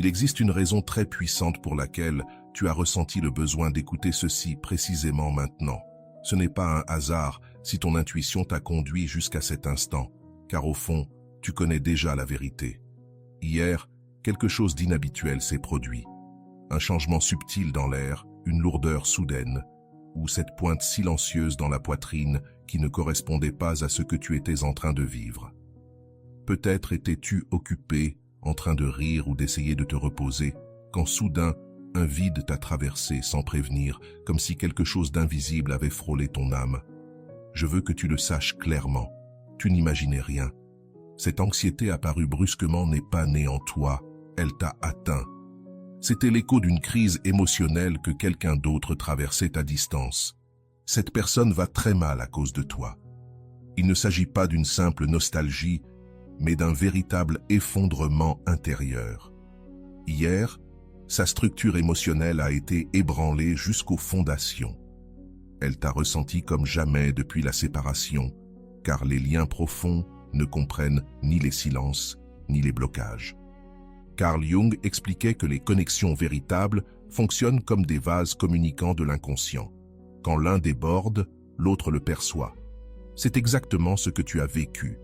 Il existe une raison très puissante pour laquelle tu as ressenti le besoin d'écouter ceci précisément maintenant. Ce n'est pas un hasard si ton intuition t'a conduit jusqu'à cet instant, car au fond, tu connais déjà la vérité. Hier, quelque chose d'inhabituel s'est produit. Un changement subtil dans l'air, une lourdeur soudaine, ou cette pointe silencieuse dans la poitrine qui ne correspondait pas à ce que tu étais en train de vivre. Peut-être étais-tu occupé, en train de rire ou d'essayer de te reposer, quand soudain, un vide t'a traversé sans prévenir, comme si quelque chose d'invisible avait frôlé ton âme. Je veux que tu le saches clairement. Tu n'imaginais rien. Cette anxiété apparue brusquement n'est pas née en toi, elle t'a atteint. C'était l'écho d'une crise émotionnelle que quelqu'un d'autre traversait à distance. Cette personne va très mal à cause de toi. Il ne s'agit pas d'une simple nostalgie, mais d'un véritable effondrement intérieur. Hier, sa structure émotionnelle a été ébranlée jusqu'aux fondations. Elle t'a ressenti comme jamais depuis la séparation, car les liens profonds ne comprennent ni les silences, ni les blocages. Carl Jung expliquait que les connexions véritables fonctionnent comme des vases communicants de l'inconscient. Quand l'un déborde, l'autre le perçoit. C'est exactement ce que tu as vécu.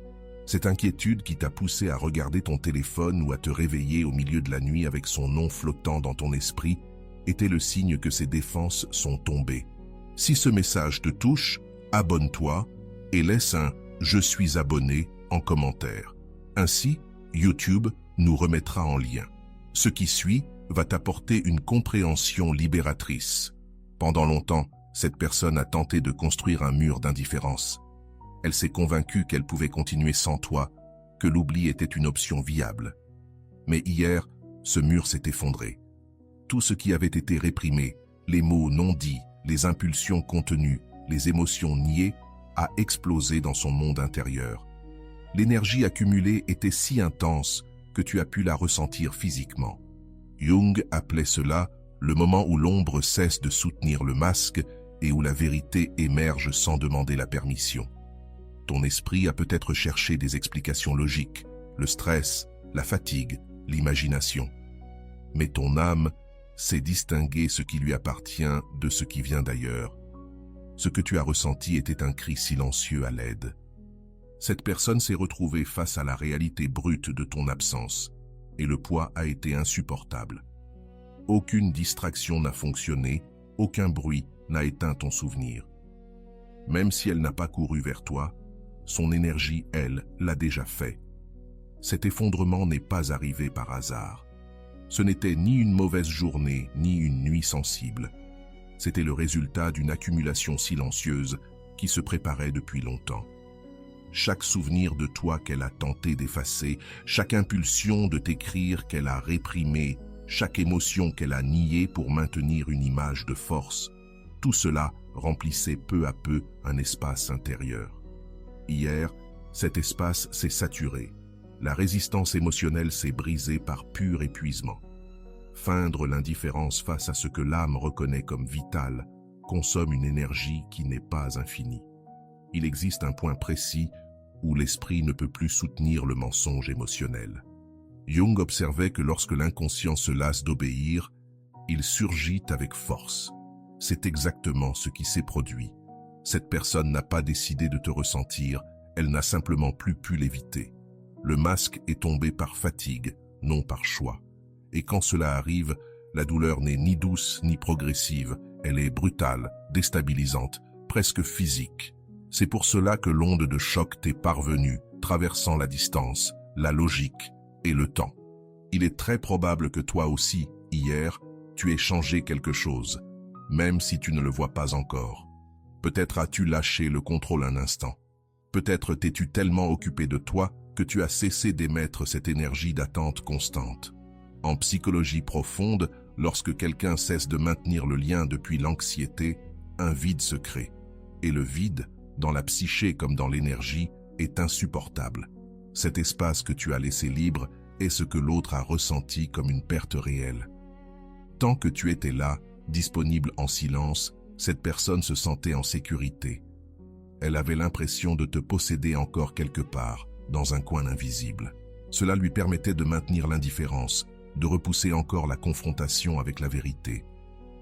Cette inquiétude qui t'a poussé à regarder ton téléphone ou à te réveiller au milieu de la nuit avec son nom flottant dans ton esprit était le signe que ses défenses sont tombées. Si ce message te touche, abonne-toi et laisse un « Je suis abonné » en commentaire. Ainsi, YouTube nous remettra en lien. Ce qui suit va t'apporter une compréhension libératrice. Pendant longtemps, cette personne a tenté de construire un mur d'indifférence. Elle s'est convaincue qu'elle pouvait continuer sans toi, que l'oubli était une option viable. Mais hier, ce mur s'est effondré. Tout ce qui avait été réprimé, les mots non dits, les impulsions contenues, les émotions niées, a explosé dans son monde intérieur. L'énergie accumulée était si intense que tu as pu la ressentir physiquement. Jung appelait cela le moment où l'ombre cesse de soutenir le masque et où la vérité émerge sans demander la permission. Ton esprit a peut-être cherché des explications logiques, le stress, la fatigue, l'imagination. Mais ton âme sait distinguer ce qui lui appartient de ce qui vient d'ailleurs. Ce que tu as ressenti était un cri silencieux à l'aide. Cette personne s'est retrouvée face à la réalité brute de ton absence, et le poids a été insupportable. Aucune distraction n'a fonctionné, aucun bruit n'a éteint ton souvenir. Même si elle n'a pas couru vers toi, son énergie, elle, l'a déjà fait. Cet effondrement n'est pas arrivé par hasard. Ce n'était ni une mauvaise journée, ni une nuit sensible. C'était le résultat d'une accumulation silencieuse qui se préparait depuis longtemps. Chaque souvenir de toi qu'elle a tenté d'effacer, chaque impulsion de t'écrire qu'elle a réprimée, chaque émotion qu'elle a niée pour maintenir une image de force, tout cela remplissait peu à peu un espace intérieur. Hier, cet espace s'est saturé. La résistance émotionnelle s'est brisée par pur épuisement. Feindre l'indifférence face à ce que l'âme reconnaît comme vital consomme une énergie qui n'est pas infinie. Il existe un point précis où l'esprit ne peut plus soutenir le mensonge émotionnel. Jung observait que lorsque l'inconscient se lasse d'obéir, il surgit avec force. C'est exactement ce qui s'est produit. Cette personne n'a pas décidé de te ressentir, elle n'a simplement plus pu l'éviter. Le masque est tombé par fatigue, non par choix. Et quand cela arrive, la douleur n'est ni douce ni progressive, elle est brutale, déstabilisante, presque physique. C'est pour cela que l'onde de choc t'est parvenue, traversant la distance, la logique et le temps. Il est très probable que toi aussi, hier, tu aies changé quelque chose, même si tu ne le vois pas encore. Peut-être as-tu lâché le contrôle un instant. Peut-être t'es-tu tellement occupé de toi que tu as cessé d'émettre cette énergie d'attente constante. En psychologie profonde, lorsque quelqu'un cesse de maintenir le lien depuis l'anxiété, un vide se crée. Et le vide, dans la psyché comme dans l'énergie, est insupportable. Cet espace que tu as laissé libre est ce que l'autre a ressenti comme une perte réelle. Tant que tu étais là, disponible en silence, cette personne se sentait en sécurité. Elle avait l'impression de te posséder encore quelque part, dans un coin invisible. Cela lui permettait de maintenir l'indifférence, de repousser encore la confrontation avec la vérité.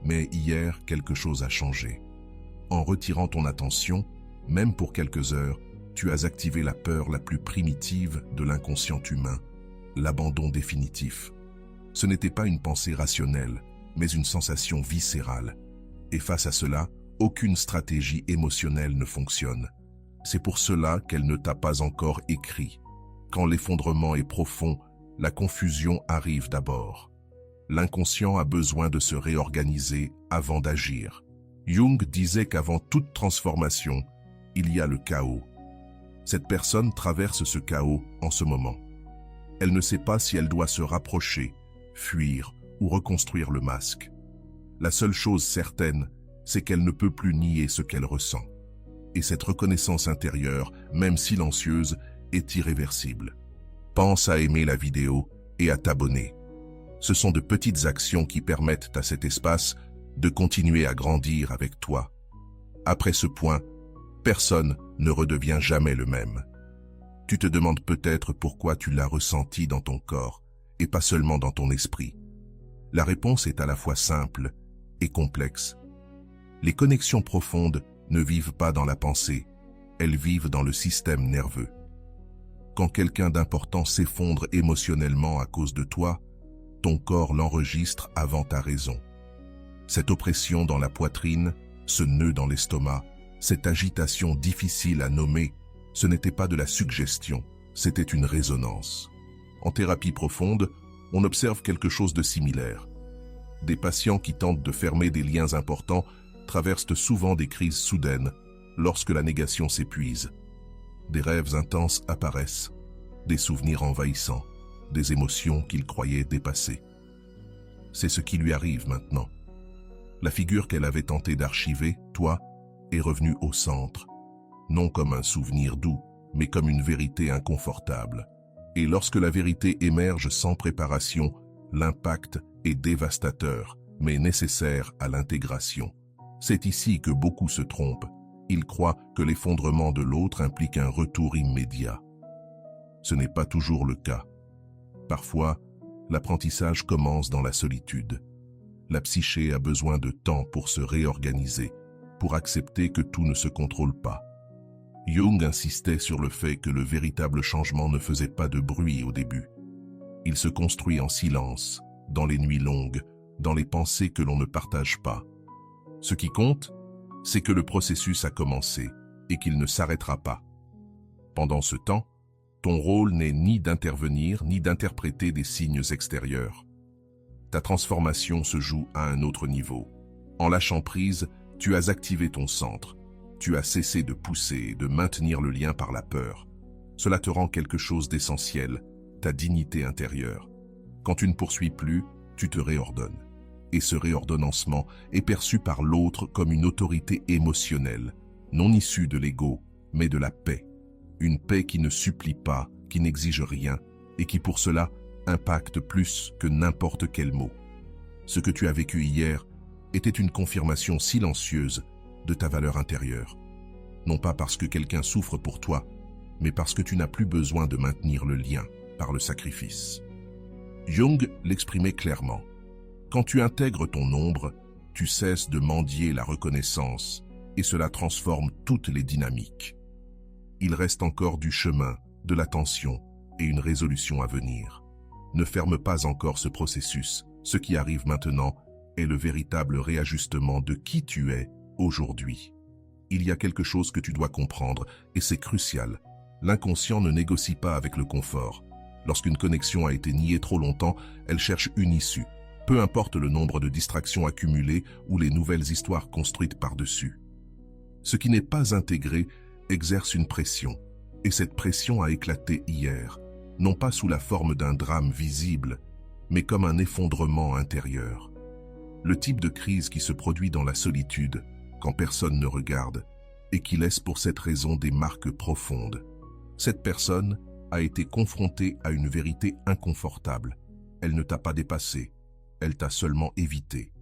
Mais hier, quelque chose a changé. En retirant ton attention, même pour quelques heures, tu as activé la peur la plus primitive de l'inconscient humain, l'abandon définitif. Ce n'était pas une pensée rationnelle, mais une sensation viscérale. Et face à cela, aucune stratégie émotionnelle ne fonctionne. C'est pour cela qu'elle ne t'a pas encore écrit. Quand l'effondrement est profond, la confusion arrive d'abord. L'inconscient a besoin de se réorganiser avant d'agir. Jung disait qu'avant toute transformation, il y a le chaos. Cette personne traverse ce chaos en ce moment. Elle ne sait pas si elle doit se rapprocher, fuir ou reconstruire le masque. La seule chose certaine, c'est qu'elle ne peut plus nier ce qu'elle ressent. Et cette reconnaissance intérieure, même silencieuse, est irréversible. Pense à aimer la vidéo et à t'abonner. Ce sont de petites actions qui permettent à cet espace de continuer à grandir avec toi. Après ce point, personne ne redevient jamais le même. Tu te demandes peut-être pourquoi tu l'as ressenti dans ton corps et pas seulement dans ton esprit. La réponse est à la fois simple et complexe. Les connexions profondes ne vivent pas dans la pensée, elles vivent dans le système nerveux. Quand quelqu'un d'important s'effondre émotionnellement à cause de toi, ton corps l'enregistre avant ta raison. Cette oppression dans la poitrine, ce nœud dans l'estomac, cette agitation difficile à nommer, ce n'était pas de la suggestion, c'était une résonance. En thérapie profonde, on observe quelque chose de similaire. Des patients qui tentent de fermer des liens importants traversent souvent des crises soudaines lorsque la négation s'épuise. Des rêves intenses apparaissent, des souvenirs envahissants, des émotions qu'ils croyaient dépassées. C'est ce qui lui arrive maintenant. La figure qu'elle avait tenté d'archiver, toi, est revenue au centre, non comme un souvenir doux, mais comme une vérité inconfortable. Et lorsque la vérité émerge sans préparation, l'impact est dévastateur, mais nécessaire à l'intégration. C'est ici que beaucoup se trompent. Ils croient que l'effondrement de l'autre implique un retour immédiat. Ce n'est pas toujours le cas. Parfois, l'apprentissage commence dans la solitude. La psyché a besoin de temps pour se réorganiser, pour accepter que tout ne se contrôle pas. Jung insistait sur le fait que le véritable changement ne faisait pas de bruit au début. Il se construit en silence, dans les nuits longues, dans les pensées que l'on ne partage pas. Ce qui compte, c'est que le processus a commencé et qu'il ne s'arrêtera pas. Pendant ce temps, ton rôle n'est ni d'intervenir ni d'interpréter des signes extérieurs. Ta transformation se joue à un autre niveau. En lâchant prise, tu as activé ton centre. Tu as cessé de pousser et de maintenir le lien par la peur. Cela te rend quelque chose d'essentiel, ta dignité intérieure. Quand tu ne poursuis plus, tu te réordonnes. Et ce réordonnancement est perçu par l'autre comme une autorité émotionnelle, non issue de l'ego, mais de la paix. Une paix qui ne supplie pas, qui n'exige rien, et qui pour cela impacte plus que n'importe quel mot. Ce que tu as vécu hier était une confirmation silencieuse de ta valeur intérieure. Non pas parce que quelqu'un souffre pour toi, mais parce que tu n'as plus besoin de maintenir le lien par le sacrifice. Jung l'exprimait clairement. Quand tu intègres ton ombre, tu cesses de mendier la reconnaissance et cela transforme toutes les dynamiques. Il reste encore du chemin, de l'attention et une résolution à venir. Ne ferme pas encore ce processus. Ce qui arrive maintenant est le véritable réajustement de qui tu es aujourd'hui. Il y a quelque chose que tu dois comprendre et c'est crucial. L'inconscient ne négocie pas avec le confort. Lorsqu'une connexion a été niée trop longtemps, elle cherche une issue. Peu importe le nombre de distractions accumulées ou les nouvelles histoires construites par-dessus. Ce qui n'est pas intégré exerce une pression, et cette pression a éclaté hier, non pas sous la forme d'un drame visible, mais comme un effondrement intérieur. Le type de crise qui se produit dans la solitude, quand personne ne regarde, et qui laisse pour cette raison des marques profondes. Cette personne a été confrontée à une vérité inconfortable. Elle ne t'a pas dépassé, elle t'a seulement évité.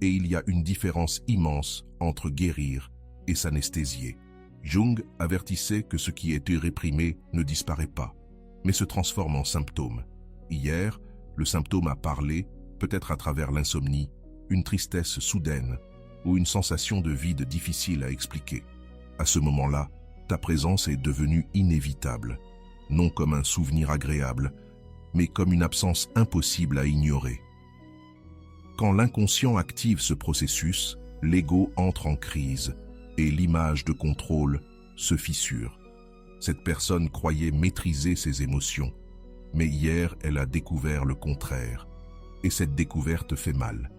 Et il y a une différence immense entre guérir et s'anesthésier. Jung avertissait que ce qui était réprimé ne disparaît pas, mais se transforme en symptôme. Hier, Le symptôme a parlé, peut-être à travers l'insomnie, une tristesse soudaine ou une sensation de vide difficile à expliquer. À ce moment-là, ta présence est devenue inévitable, non comme un souvenir agréable, mais comme une absence impossible à ignorer. Quand l'inconscient active ce processus, l'ego entre en crise et l'image de contrôle se fissure. Cette personne croyait maîtriser ses émotions, mais hier elle a découvert le contraire. Et cette découverte fait mal.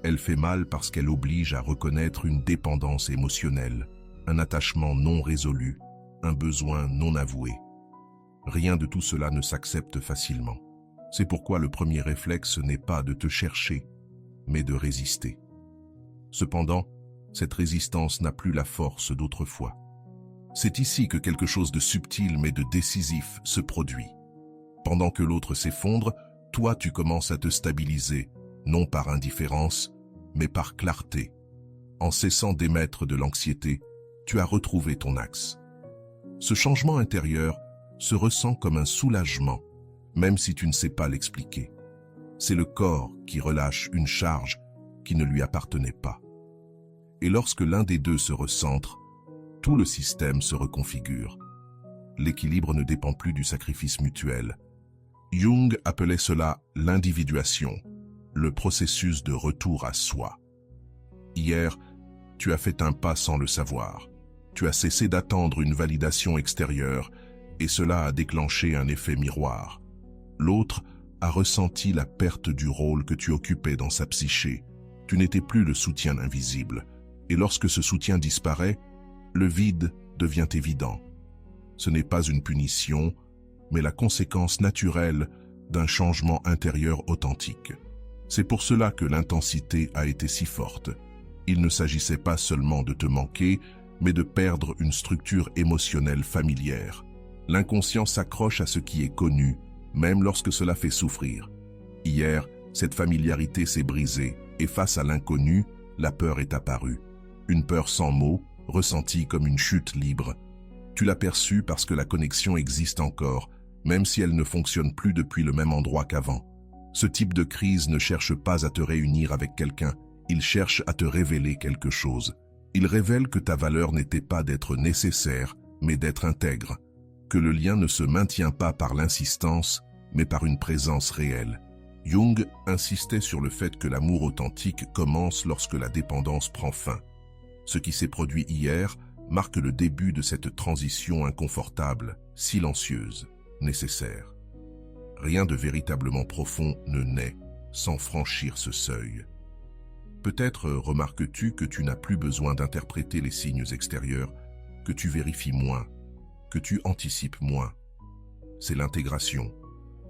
Elle fait mal parce qu'elle oblige à reconnaître une dépendance émotionnelle, un attachement non résolu, un besoin non avoué. Rien de tout cela ne s'accepte facilement. C'est pourquoi le premier réflexe n'est pas de te chercher, mais de résister. Cependant, cette résistance n'a plus la force d'autrefois. C'est ici que quelque chose de subtil mais de décisif se produit. Pendant que l'autre s'effondre, toi tu commences à te stabiliser, non par indifférence, mais par clarté. En cessant d'émettre de l'anxiété, tu as retrouvé ton axe. Ce changement intérieur se ressent comme un soulagement, même si tu ne sais pas l'expliquer. C'est le corps qui relâche une charge qui ne lui appartenait pas. Et lorsque l'un des deux se recentre, tout le système se reconfigure. L'équilibre ne dépend plus du sacrifice mutuel. Jung appelait cela l'individuation, le processus de retour à soi. Hier, tu as fait un pas sans le savoir. Tu as cessé d'attendre une validation extérieure et cela a déclenché un effet miroir. L'autre a ressenti la perte du rôle que tu occupais dans sa psyché. Tu n'étais plus le soutien invisible. Et lorsque ce soutien disparaît, le vide devient évident. Ce n'est pas une punition, mais la conséquence naturelle d'un changement intérieur authentique. C'est pour cela que l'intensité a été si forte. Il ne s'agissait pas seulement de te manquer, mais de perdre une structure émotionnelle familière. L'inconscient s'accroche à ce qui est connu, même lorsque cela fait souffrir. Hier, cette familiarité s'est brisée, et face à l'inconnu, la peur est apparue. Une peur sans mots, ressentie comme une chute libre. Tu l'as perçue parce que la connexion existe encore, même si elle ne fonctionne plus depuis le même endroit qu'avant. Ce type de crise ne cherche pas à te réunir avec quelqu'un, il cherche à te révéler quelque chose. Il révèle que ta valeur n'était pas d'être nécessaire, mais d'être intègre, que le lien ne se maintient pas par l'insistance, mais par une présence réelle. Jung insistait sur le fait que l'amour authentique commence lorsque la dépendance prend fin. Ce qui s'est produit hier marque le début de cette transition inconfortable, silencieuse, nécessaire. Rien de véritablement profond ne naît sans franchir ce seuil. Peut-être remarques-tu que tu n'as plus besoin d'interpréter les signes extérieurs, que tu vérifies moins, que tu anticipes moins. C'est l'intégration.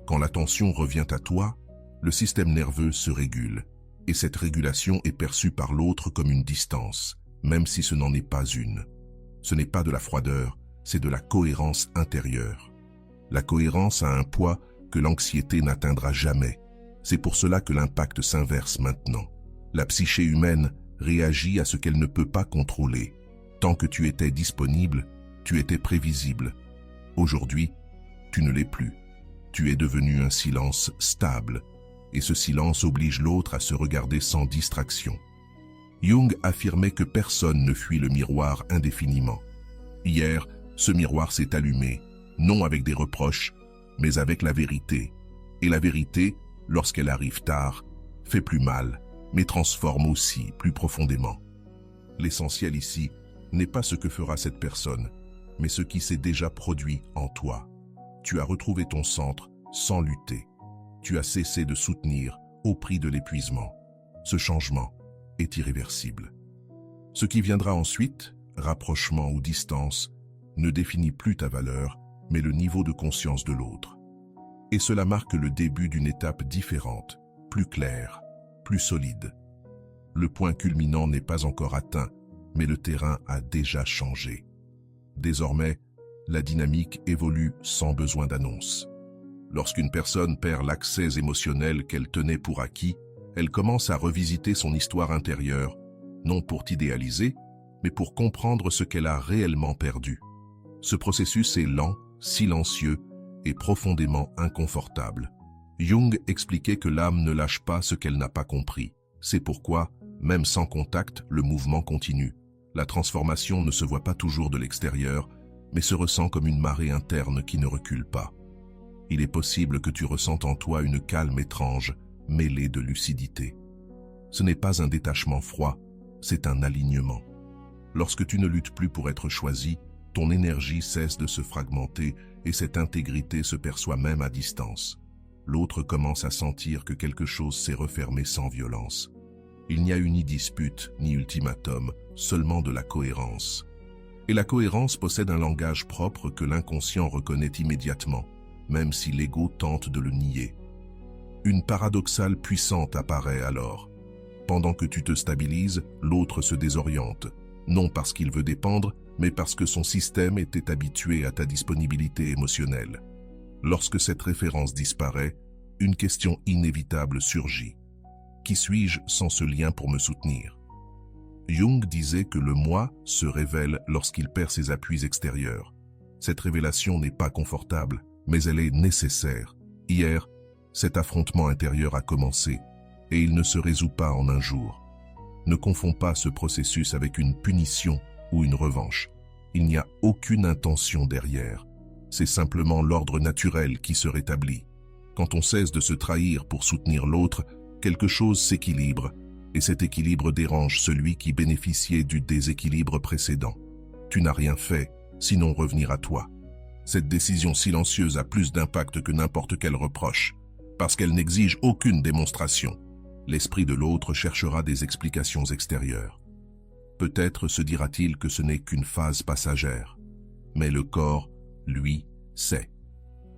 Quand l'attention revient à toi, le système nerveux se régule, et cette régulation est perçue par l'autre comme une distance, même si ce n'en est pas une. Ce n'est pas de la froideur, c'est de la cohérence intérieure. La cohérence a un poids que l'anxiété n'atteindra jamais. C'est pour cela que l'impact s'inverse maintenant. La psyché humaine réagit à ce qu'elle ne peut pas contrôler. Tant que tu étais disponible, tu étais prévisible. Aujourd'hui, tu ne l'es plus. Tu es devenu un silence stable, et ce silence oblige l'autre à se regarder sans distraction. Jung affirmait que personne ne fuit le miroir indéfiniment. Hier, ce miroir s'est allumé, non avec des reproches, mais avec la vérité. Et la vérité, lorsqu'elle arrive tard, fait plus mal, mais transforme aussi plus profondément. L'essentiel ici n'est pas ce que fera cette personne, mais ce qui s'est déjà produit en toi. Tu as retrouvé ton centre sans lutter. Tu as cessé de soutenir au prix de l'épuisement. Ce changement est irréversible. Ce qui viendra ensuite, rapprochement ou distance, ne définit plus ta valeur, mais le niveau de conscience de l'autre. Et cela marque le début d'une étape différente, plus claire, plus solide. Le point culminant n'est pas encore atteint, mais le terrain a déjà changé. Désormais, la dynamique évolue sans besoin d'annonce. Lorsqu'une personne perd l'accès émotionnel qu'elle tenait pour acquis, elle commence à revisiter son histoire intérieure, non pour t'idéaliser, mais pour comprendre ce qu'elle a réellement perdu. Ce processus est lent, silencieux et profondément inconfortable. Jung expliquait que l'âme ne lâche pas ce qu'elle n'a pas compris. C'est pourquoi, même sans contact, le mouvement continue. La transformation ne se voit pas toujours de l'extérieur, mais se ressent comme une marée interne qui ne recule pas. Il est possible que tu ressentes en toi une calme étrange, mêlée de lucidité. Ce n'est pas un détachement froid, c'est un alignement. Lorsque tu ne luttes plus pour être choisi, ton énergie cesse de se fragmenter et cette intégrité se perçoit même à distance. L'autre commence à sentir que quelque chose s'est refermé sans violence. Il n'y a eu ni dispute, ni ultimatum, seulement de la cohérence. Et la cohérence possède un langage propre que l'inconscient reconnaît immédiatement, même si l'ego tente de le nier. Une paradoxale puissante apparaît alors. Pendant que tu te stabilises, l'autre se désoriente, non parce qu'il veut dépendre, mais parce que son système était habitué à ta disponibilité émotionnelle. Lorsque cette référence disparaît, une question inévitable surgit. Qui suis-je sans ce lien pour me soutenir? Jung disait que le moi se révèle lorsqu'il perd ses appuis extérieurs. Cette révélation n'est pas confortable, mais elle est nécessaire. Hier, cet affrontement intérieur a commencé, et il ne se résout pas en un jour. Ne confonds pas ce processus avec une punition ou une revanche. Il n'y a aucune intention derrière. C'est simplement l'ordre naturel qui se rétablit. Quand on cesse de se trahir pour soutenir l'autre, quelque chose s'équilibre, et cet équilibre dérange celui qui bénéficiait du déséquilibre précédent. Tu n'as rien fait, sinon revenir à toi. Cette décision silencieuse a plus d'impact que n'importe quel reproche, parce qu'elle n'exige aucune démonstration. L'esprit de l'autre cherchera des explications extérieures. Peut-être se dira-t-il que ce n'est qu'une phase passagère. Mais le corps, lui, sait.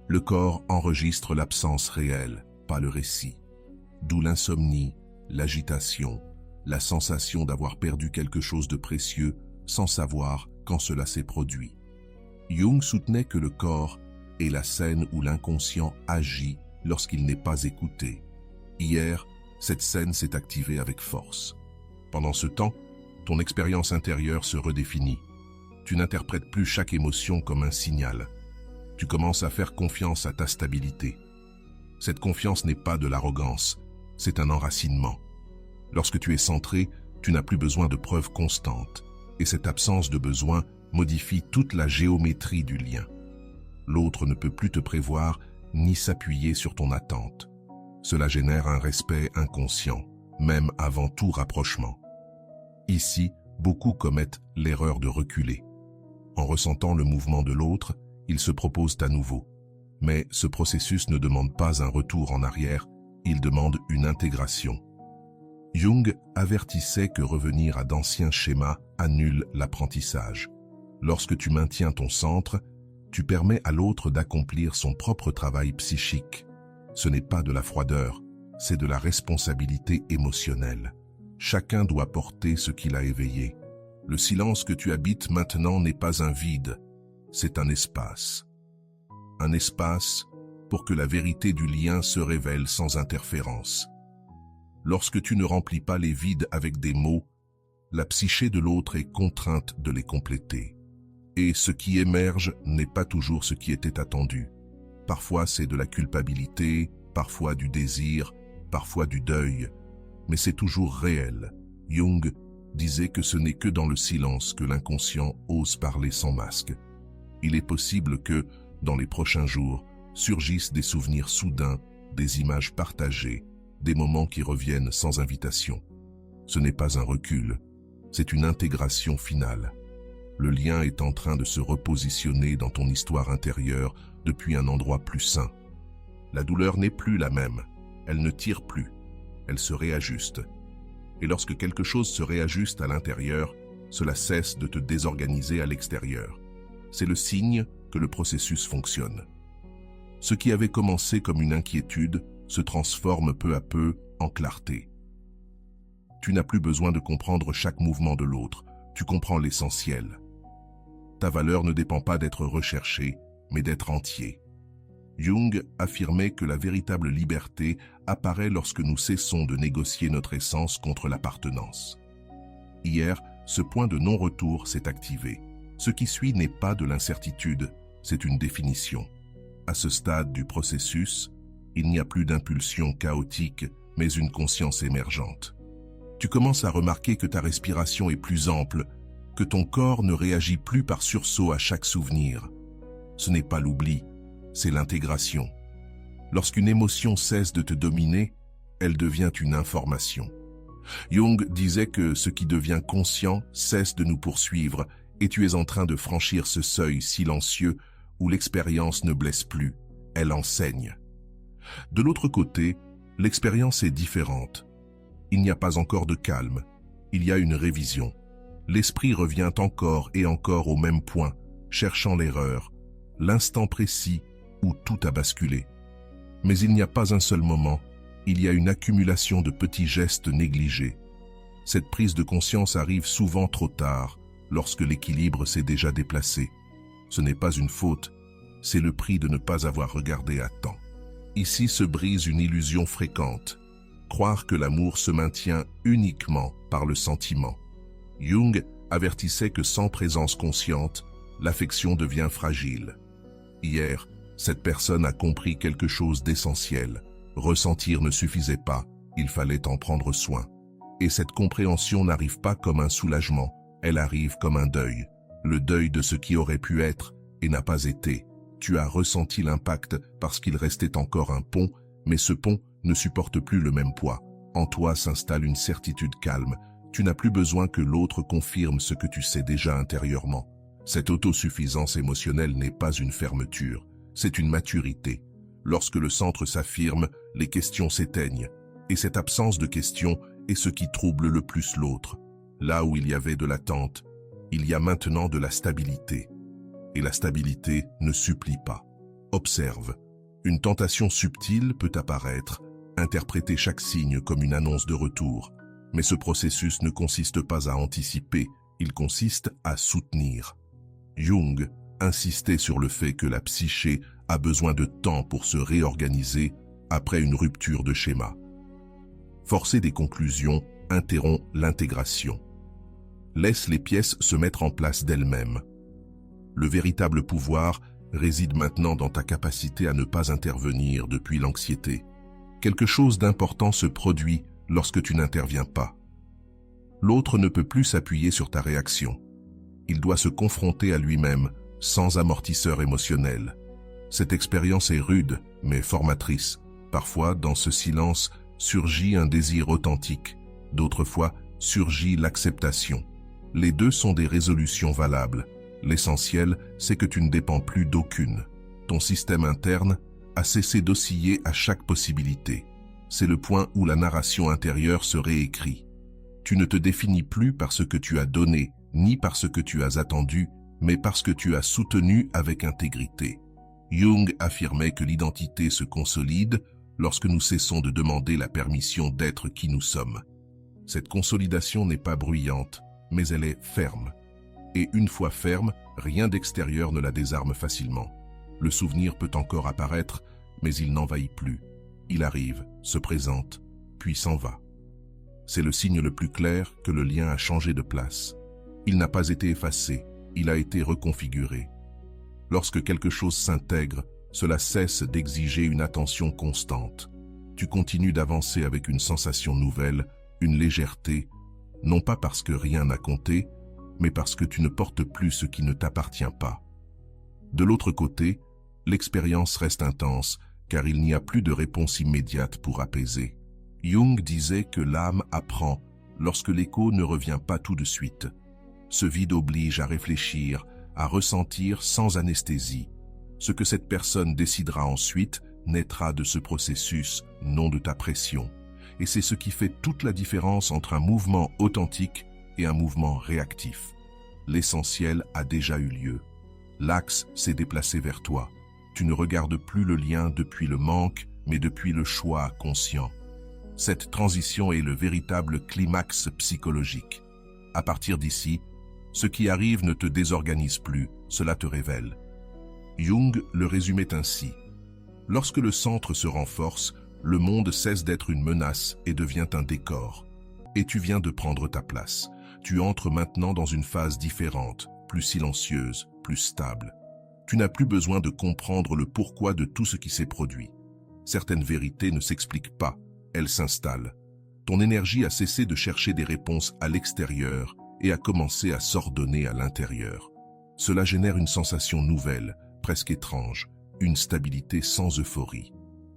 Le corps enregistre l'absence réelle, pas le récit. D'où l'insomnie, l'agitation, la sensation d'avoir perdu quelque chose de précieux sans savoir quand cela s'est produit. Jung soutenait que le corps est la scène où l'inconscient agit lorsqu'il n'est pas écouté. Hier, cette scène s'est activée avec force. Pendant ce temps, ton expérience intérieure se redéfinit. Tu n'interprètes plus chaque émotion comme un signal. Tu commences à faire confiance à ta stabilité. Cette confiance n'est pas de l'arrogance, c'est un enracinement. Lorsque tu es centré, tu n'as plus besoin de preuves constantes, et cette absence de besoin modifie toute la géométrie du lien. L'autre ne peut plus te prévoir ni s'appuyer sur ton attente. Cela génère un respect inconscient, même avant tout rapprochement. Ici, beaucoup commettent l'erreur de reculer. En ressentant le mouvement de l'autre, ils se proposent à nouveau. Mais ce processus ne demande pas un retour en arrière, il demande une intégration. Jung avertissait que revenir à d'anciens schémas annule l'apprentissage. Lorsque tu maintiens ton centre, tu permets à l'autre d'accomplir son propre travail psychique. Ce n'est pas de la froideur, c'est de la responsabilité émotionnelle. Chacun doit porter ce qu'il a éveillé. Le silence que tu habites maintenant n'est pas un vide, c'est un espace. Un espace pour que la vérité du lien se révèle sans interférence. Lorsque tu ne remplis pas les vides avec des mots, la psyché de l'autre est contrainte de les compléter. Et ce qui émerge n'est pas toujours ce qui était attendu. Parfois c'est de la culpabilité, parfois du désir, parfois du deuil, mais c'est toujours réel. Jung disait que ce n'est que dans le silence que l'inconscient ose parler sans masque. Il est possible que, dans les prochains jours, surgissent des souvenirs soudains, des images partagées, des moments qui reviennent sans invitation. Ce n'est pas un recul, c'est une intégration finale. Le lien est en train de se repositionner dans ton histoire intérieure depuis un endroit plus sain. La douleur n'est plus la même, elle ne tire plus, elle se réajuste. Et lorsque quelque chose se réajuste à l'intérieur, cela cesse de te désorganiser à l'extérieur. C'est le signe que le processus fonctionne. Ce qui avait commencé comme une inquiétude se transforme peu à peu en clarté. Tu n'as plus besoin de comprendre chaque mouvement de l'autre, tu comprends l'essentiel. Ta valeur ne dépend pas d'être recherché, mais d'être entier. Jung affirmait que la véritable liberté apparaît lorsque nous cessons de négocier notre essence contre l'appartenance. Hier, ce point de non-retour s'est activé. Ce qui suit n'est pas de l'incertitude, c'est une définition. À ce stade du processus, Il n'y a plus d'impulsion chaotique, mais une conscience émergente. Tu commences à remarquer que ta respiration est plus ample, que ton corps ne réagit plus par sursaut à chaque souvenir. Ce n'est pas l'oubli, c'est l'intégration. Lorsqu'une émotion cesse de te dominer, elle devient une information. Jung disait que ce qui devient conscient cesse de nous poursuivre et tu es en train de franchir ce seuil silencieux où l'expérience ne blesse plus, elle enseigne. De l'autre côté, l'expérience est différente. Il n'y a pas encore de calme, il y a une révision. L'esprit revient encore et encore au même point, cherchant l'erreur, l'instant précis où tout a basculé. Mais il n'y a pas un seul moment, il y a une accumulation de petits gestes négligés. Cette prise de conscience arrive souvent trop tard, lorsque l'équilibre s'est déjà déplacé. Ce n'est pas une faute, c'est le prix de ne pas avoir regardé à temps. Ici se brise une illusion fréquente, croire que l'amour se maintient uniquement par le sentiment. Jung avertissait que sans présence consciente, l'affection devient fragile. Hier, cette personne a compris quelque chose d'essentiel. Ressentir ne suffisait pas, il fallait en prendre soin. Et cette compréhension n'arrive pas comme un soulagement, elle arrive comme un deuil. Le deuil de ce qui aurait pu être et n'a pas été. Tu as ressenti l'impact parce qu'il restait encore un pont, mais ce pont ne supporte plus le même poids. En toi s'installe une certitude calme. Tu n'as plus besoin que l'autre confirme ce que tu sais déjà intérieurement. Cette autosuffisance émotionnelle n'est pas une fermeture, c'est une maturité. Lorsque le centre s'affirme, les questions s'éteignent. Et cette absence de questions est ce qui trouble le plus l'autre. Là où il y avait de l'attente, il y a maintenant de la stabilité. Et la stabilité ne supplie pas. Observe. Une tentation subtile peut apparaître, interpréter chaque signe comme une annonce de retour. Mais ce processus ne consiste pas à anticiper, il consiste à soutenir. Jung insistait sur le fait que la psyché a besoin de temps pour se réorganiser après une rupture de schéma. Forcer des conclusions interrompt l'intégration. Laisse les pièces se mettre en place d'elles-mêmes. Le véritable pouvoir réside maintenant dans ta capacité à ne pas intervenir depuis l'anxiété. Quelque chose d'important se produit lorsque tu n'interviens pas. L'autre ne peut plus s'appuyer sur ta réaction. Il doit se confronter à lui-même, sans amortisseur émotionnel. Cette expérience est rude, mais formatrice. Parfois, dans ce silence, surgit un désir authentique. D'autres fois, surgit l'acceptation. Les deux sont des résolutions valables. L'essentiel, c'est que tu ne dépends plus d'aucune. Ton système interne a cessé d'osciller à chaque possibilité. C'est le point où la narration intérieure se réécrit. Tu ne te définis plus par ce que tu as donné, ni par ce que tu as attendu, mais parce que tu as soutenu avec intégrité. Jung affirmait que l'identité se consolide lorsque nous cessons de demander la permission d'être qui nous sommes. Cette consolidation n'est pas bruyante, mais elle est ferme. Et une fois ferme, rien d'extérieur ne la désarme facilement. Le souvenir peut encore apparaître, mais il n'envahit plus. Il arrive, se présente, puis s'en va. C'est le signe le plus clair que le lien a changé de place. Il n'a pas été effacé, il a été reconfiguré. Lorsque quelque chose s'intègre, cela cesse d'exiger une attention constante. Tu continues d'avancer avec une sensation nouvelle, une légèreté, non pas parce que rien n'a compté, mais parce que tu ne portes plus ce qui ne t'appartient pas. De l'autre côté, l'expérience reste intense, car il n'y a plus de réponse immédiate pour apaiser. Jung disait que l'âme apprend lorsque l'écho ne revient pas tout de suite. Ce vide oblige à réfléchir, à ressentir sans anesthésie. Ce que cette personne décidera ensuite naîtra de ce processus, non de ta pression. Et c'est ce qui fait toute la différence entre un mouvement authentique et un mouvement réactif. L'essentiel a déjà eu lieu. L'axe s'est déplacé vers toi. Tu ne regardes plus le lien depuis le manque, mais depuis le choix conscient. Cette transition est le véritable climax psychologique. À partir d'ici, ce qui arrive ne te désorganise plus, cela te révèle. Jung le résumait ainsi. Lorsque le centre se renforce, le monde cesse d'être une menace et devient un décor. Et tu viens de prendre ta place. Tu entres maintenant dans une phase différente, plus silencieuse, plus stable. Tu n'as plus besoin de comprendre le pourquoi de tout ce qui s'est produit. Certaines vérités ne s'expliquent pas, elles s'installent. Ton énergie a cessé de chercher des réponses à l'extérieur et a commencé à s'ordonner à l'intérieur. Cela génère une sensation nouvelle, presque étrange, une stabilité sans euphorie.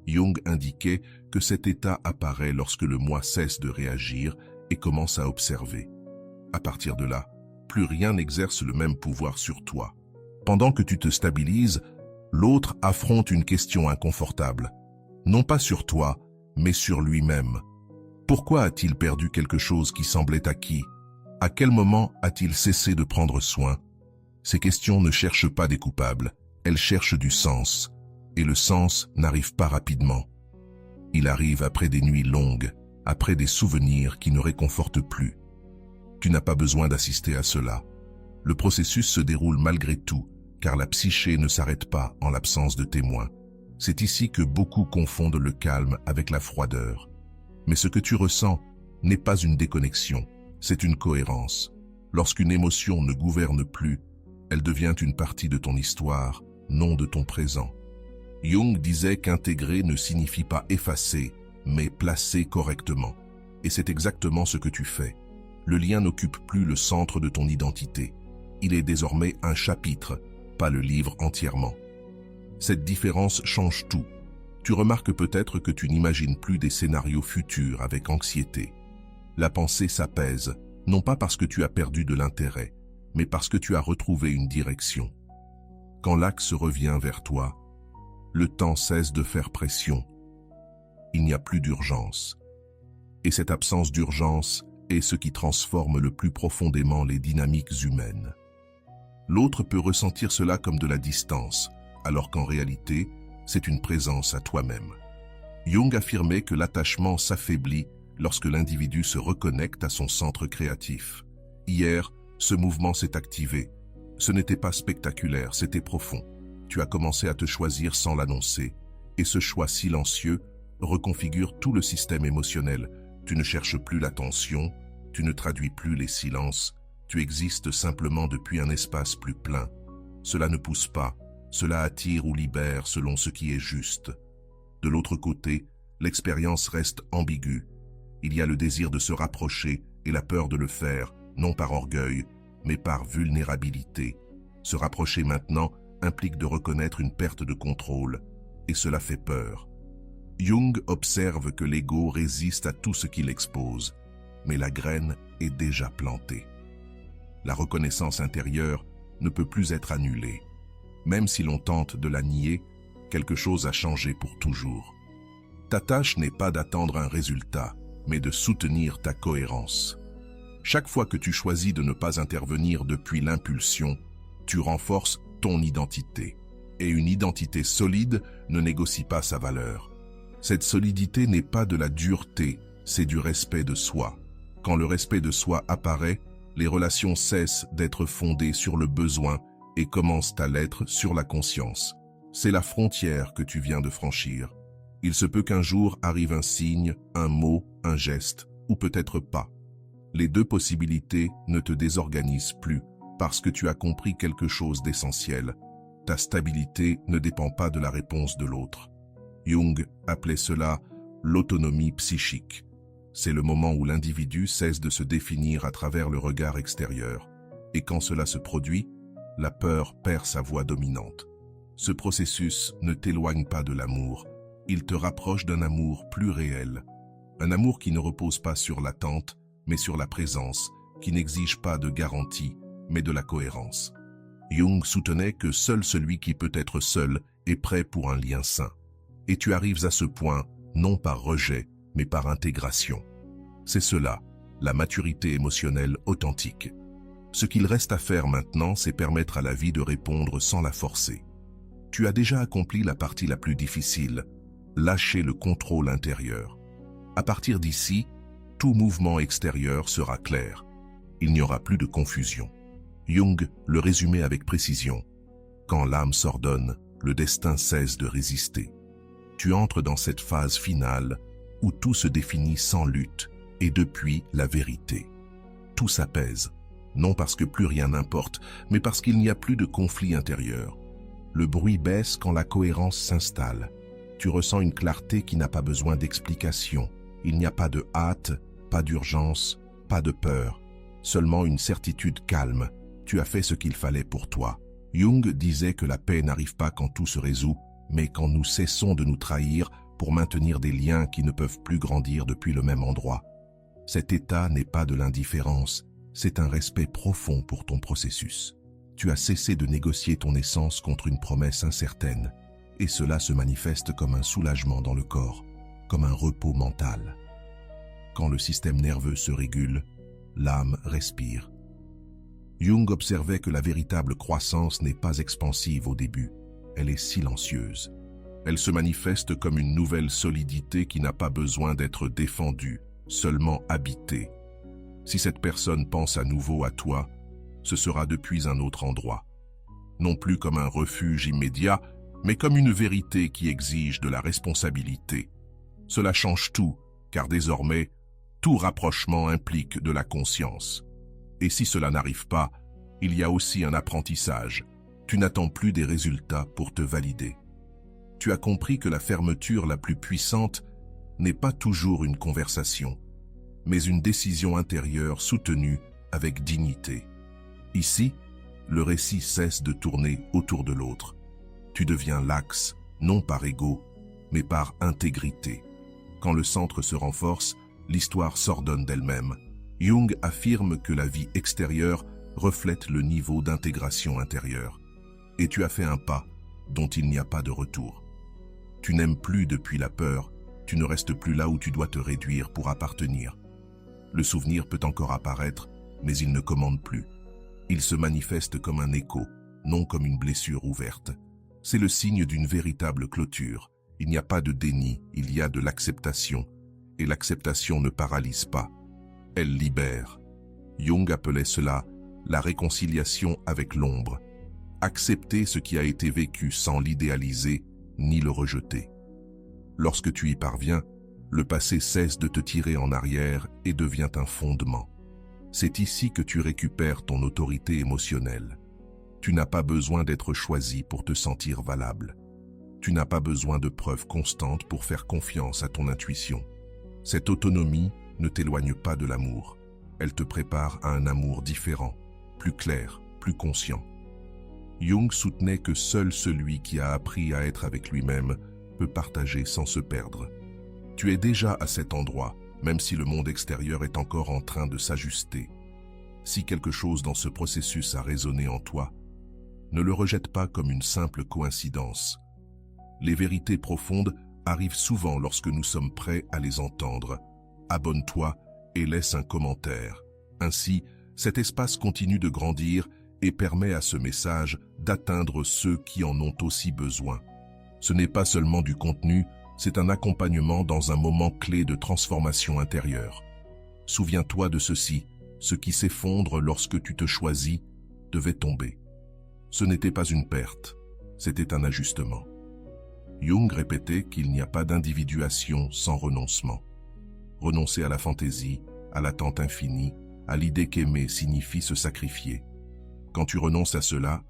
Jung indiquait que cet état apparaît lorsque le moi cesse de réagir et commence à observer. À partir de là, plus rien n'exerce le même pouvoir sur toi. Pendant que tu te stabilises, l'autre affronte une question inconfortable. Non pas sur toi, mais sur lui-même. Pourquoi a-t-il perdu quelque chose qui semblait acquis? À quel moment a-t-il cessé de prendre soin? Ces questions ne cherchent pas des coupables, elles cherchent du sens. Et le sens n'arrive pas rapidement. Il arrive après des nuits longues, après des souvenirs qui ne réconfortent plus. Tu n'as pas besoin d'assister à cela. Le processus se déroule malgré tout, car la psyché ne s'arrête pas en l'absence de témoins. C'est ici que beaucoup confondent le calme avec la froideur. Mais ce que tu ressens n'est pas une déconnexion, c'est une cohérence. Lorsqu'une émotion ne gouverne plus, elle devient une partie de ton histoire, non de ton présent. Jung disait qu'intégrer ne signifie pas effacer, mais placer correctement. Et c'est exactement ce que tu fais. Le lien n'occupe plus le centre de ton identité. Il est désormais un chapitre, pas le livre entièrement. Cette différence change tout. Tu remarques peut-être que tu n'imagines plus des scénarios futurs avec anxiété. La pensée s'apaise, non pas parce que tu as perdu de l'intérêt, mais parce que tu as retrouvé une direction. Quand l'axe revient vers toi, le temps cesse de faire pression. Il n'y a plus d'urgence. Et cette absence d'urgence est ce qui transforme le plus profondément les dynamiques humaines. L'autre peut ressentir cela comme de la distance, alors qu'en réalité, c'est une présence à toi-même. Jung affirmait que l'attachement s'affaiblit lorsque l'individu se reconnecte à son centre créatif. Hier, ce mouvement s'est activé. Ce n'était pas spectaculaire, c'était profond. Tu as commencé à te choisir sans l'annoncer, et ce choix silencieux reconfigure tout le système émotionnel. Tu ne cherches plus l'attention, tu ne traduis plus les silences, tu existes simplement depuis un espace plus plein. Cela ne pousse pas, cela attire ou libère selon ce qui est juste. De l'autre côté, l'expérience reste ambiguë. Il y a le désir de se rapprocher et la peur de le faire, non par orgueil, mais par vulnérabilité. Se rapprocher maintenant implique de reconnaître une perte de contrôle, et cela fait peur. Jung observe que l'ego résiste à tout ce qui l'expose, mais la graine est déjà plantée. La reconnaissance intérieure ne peut plus être annulée. Même si l'on tente de la nier, quelque chose a changé pour toujours. Ta tâche n'est pas d'attendre un résultat, mais de soutenir ta cohérence. Chaque fois que tu choisis de ne pas intervenir depuis l'impulsion, tu renforces ton identité. Et une identité solide ne négocie pas sa valeur. Cette solidité n'est pas de la dureté, c'est du respect de soi. Quand le respect de soi apparaît, les relations cessent d'être fondées sur le besoin et commencent à l'être sur la conscience. C'est la frontière que tu viens de franchir. Il se peut qu'un jour arrive un signe, un mot, un geste, ou peut-être pas. Les deux possibilités ne te désorganisent plus parce que tu as compris quelque chose d'essentiel. Ta stabilité ne dépend pas de la réponse de l'autre. Jung appelait cela l'autonomie psychique. C'est le moment où l'individu cesse de se définir à travers le regard extérieur. Et quand cela se produit, la peur perd sa voix dominante. Ce processus ne t'éloigne pas de l'amour. Il te rapproche d'un amour plus réel. Un amour qui ne repose pas sur l'attente, mais sur la présence, qui n'exige pas de garantie, mais de la cohérence. Jung soutenait que seul celui qui peut être seul est prêt pour un lien sain. Et tu arrives à ce point, non par rejet, mais par intégration. C'est cela, la maturité émotionnelle authentique. Ce qu'il reste à faire maintenant, c'est permettre à la vie de répondre sans la forcer. Tu as déjà accompli la partie la plus difficile, lâcher le contrôle intérieur. À partir d'ici, tout mouvement extérieur sera clair. Il n'y aura plus de confusion. Jung le résumait avec précision. Quand l'âme s'ordonne, le destin cesse de résister. Tu entres dans cette phase finale où tout se définit sans lutte et depuis la vérité. Tout s'apaise, non parce que plus rien n'importe, mais parce qu'il n'y a plus de conflit intérieur. Le bruit baisse quand la cohérence s'installe. Tu ressens une clarté qui n'a pas besoin d'explication. Il n'y a pas de hâte, pas d'urgence, pas de peur. Seulement une certitude calme. Tu as fait ce qu'il fallait pour toi. Jung disait que la paix n'arrive pas quand tout se résout, mais quand nous cessons de nous trahir pour maintenir des liens qui ne peuvent plus grandir depuis le même endroit. Cet état n'est pas de l'indifférence, c'est un respect profond pour ton processus. Tu as cessé de négocier ton essence contre une promesse incertaine, et cela se manifeste comme un soulagement dans le corps, comme un repos mental. Quand le système nerveux se régule, l'âme respire. Jung observait que la véritable croissance n'est pas expansive au début, elle est silencieuse. Elle se manifeste comme une nouvelle solidité qui n'a pas besoin d'être défendue, seulement habitée. Si cette personne pense à nouveau à toi, ce sera depuis un autre endroit. Non plus comme un refuge immédiat, mais comme une vérité qui exige de la responsabilité. Cela change tout, car désormais, tout rapprochement implique de la conscience. Et si cela n'arrive pas, il y a aussi un apprentissage. Tu n'attends plus des résultats pour te valider. Tu as compris que la fermeture la plus puissante n'est pas toujours une conversation, mais une décision intérieure soutenue avec dignité. Ici, le récit cesse de tourner autour de l'autre. Tu deviens l'axe, non par ego, mais par intégrité. Quand le centre se renforce, l'histoire s'ordonne d'elle-même. Jung affirme que la vie extérieure reflète le niveau d'intégration intérieure. Et tu as fait un pas dont il n'y a pas de retour. Tu n'aimes plus depuis la peur, tu ne restes plus là où tu dois te réduire pour appartenir. Le souvenir peut encore apparaître, mais il ne commande plus. Il se manifeste comme un écho, non comme une blessure ouverte. C'est le signe d'une véritable clôture. Il n'y a pas de déni, il y a de l'acceptation. Et l'acceptation ne paralyse pas. Elle libère. Jung appelait cela la réconciliation avec l'ombre. Accepter ce qui a été vécu sans l'idéaliser ni le rejeter. Lorsque tu y parviens, le passé cesse de te tirer en arrière et devient un fondement. C'est ici que tu récupères ton autorité émotionnelle. Tu n'as pas besoin d'être choisi pour te sentir valable. Tu n'as pas besoin de preuves constantes pour faire confiance à ton intuition. Cette autonomie ne t'éloigne pas de l'amour. Elle te prépare à un amour différent, plus clair, plus conscient. Jung soutenait que seul celui qui a appris à être avec lui-même peut partager sans se perdre. Tu es déjà à cet endroit, même si le monde extérieur est encore en train de s'ajuster. Si quelque chose dans ce processus a résonné en toi, ne le rejette pas comme une simple coïncidence. Les vérités profondes arrivent souvent lorsque nous sommes prêts à les entendre. Abonne-toi et laisse un commentaire. Ainsi, cet espace continue de grandir et permet à ce message d'atteindre ceux qui en ont aussi besoin. Ce n'est pas seulement du contenu, c'est un accompagnement dans un moment clé de transformation intérieure. Souviens-toi de ceci, ce qui s'effondre lorsque tu te choisis devait tomber. Ce n'était pas une perte, c'était un ajustement. Jung répétait qu'il n'y a pas d'individuation sans renoncement. Renoncer à la fantaisie, à l'attente infinie, à l'idée qu'aimer signifie se sacrifier. Quand tu renonces à cela,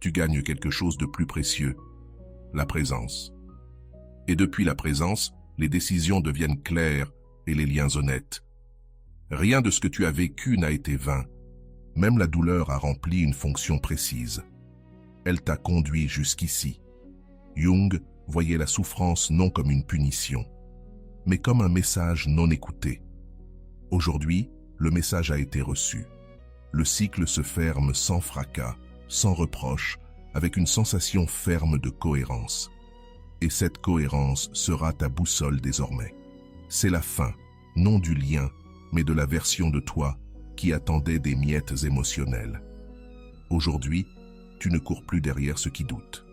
tu gagnes quelque chose de plus précieux, la présence. Et depuis la présence, les décisions deviennent claires et les liens honnêtes. Rien de ce que tu as vécu n'a été vain. Même la douleur a rempli une fonction précise. Elle t'a conduit jusqu'ici. Jung voyait la souffrance non comme une punition, mais comme un message non écouté. Aujourd'hui, le message a été reçu. Le cycle se ferme sans fracas, sans reproche, avec une sensation ferme de cohérence. Et cette cohérence sera ta boussole désormais. C'est la fin, non du lien, mais de la version de toi qui attendait des miettes émotionnelles. Aujourd'hui, tu ne cours plus derrière ce qui doute.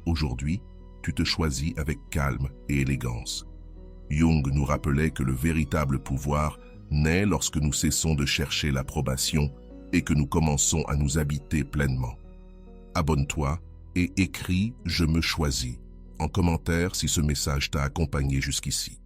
Aujourd'hui, tu te choisis avec calme et élégance. Jung nous rappelait que le véritable pouvoir naît lorsque nous cessons de chercher l'approbation et que nous commençons à nous habiter pleinement. Abonne-toi et écris « Je me choisis » en commentaire si ce message t'a accompagné jusqu'ici.